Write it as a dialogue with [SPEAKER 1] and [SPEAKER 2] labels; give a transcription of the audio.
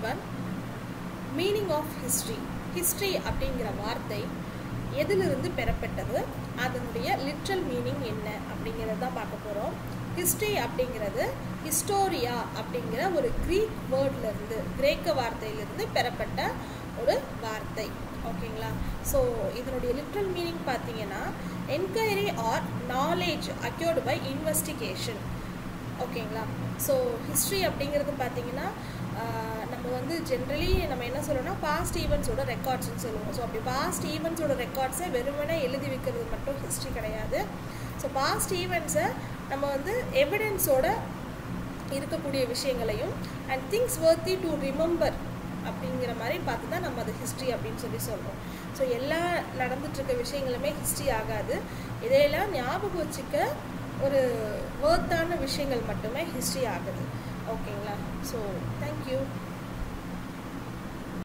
[SPEAKER 1] 1 meaning of history. History அப்படிங்கிற வார்த்தை எதிலிருந்து பெறப்பட்டது, அதனுடைய லிட்ரல் மீனிங் என்ன அப்படிங்கிறது தான் பார்க்க போகிறோம். ஹிஸ்ட்ரி அப்படிங்கிறது ஹிஸ்டோரியா அப்படிங்கிற ஒரு க்ரீக் வேர்ட்லேருந்து, கிரேக்க வார்த்தையிலிருந்து பெறப்பட்ட ஒரு வார்த்தை. ஓகேங்களா? ஸோ இதனுடைய லிட்ரல் மீனிங் பார்த்தீங்கன்னா enquiry or knowledge acquired by investigation. ஓகேங்களா? ஸோ ஹிஸ்ட்ரி அப்படிங்கிறது பார்த்தீங்கன்னா நம்ம வந்து ஜென்ரலி நம்ம என்ன சொல்லுவோம்னா பாஸ்ட் ஈவெண்ட்ஸோட ரெக்கார்ட்ஸ்ன்னு சொல்லுவோம். ஸோ அப்படி பாஸ்ட் ஈவெண்ட்ஸோட ரெக்கார்ட்ஸை வெறுமனே எழுதி வைக்கிறது மட்டும் ஹிஸ்ட்ரி கிடையாது. ஸோ பாஸ்ட் ஈவெண்ட்ஸை நம்ம வந்து எவிடன்ஸோட இருக்கக்கூடிய விஷயங்களையும் அண்ட் திங்ஸ் வர்த்தி டு ரிமெம்பர் அப்படிங்கிற மாதிரி பார்த்து தான் நம்ம அது ஹிஸ்ட்ரி அப்படின்னு சொல்கிறோம். ஸோ எல்லா நடந்துட்டுருக்க விஷயங்களுமே ஹிஸ்ட்ரி ஆகாது. இதையெல்லாம் ஞாபகம் வச்சுக்க ஒரு வர்த்தான விஷயங்கள் மட்டுமே ஹிஸ்ட்ரி ஆகுது. ஓகேங்களா? So thank you.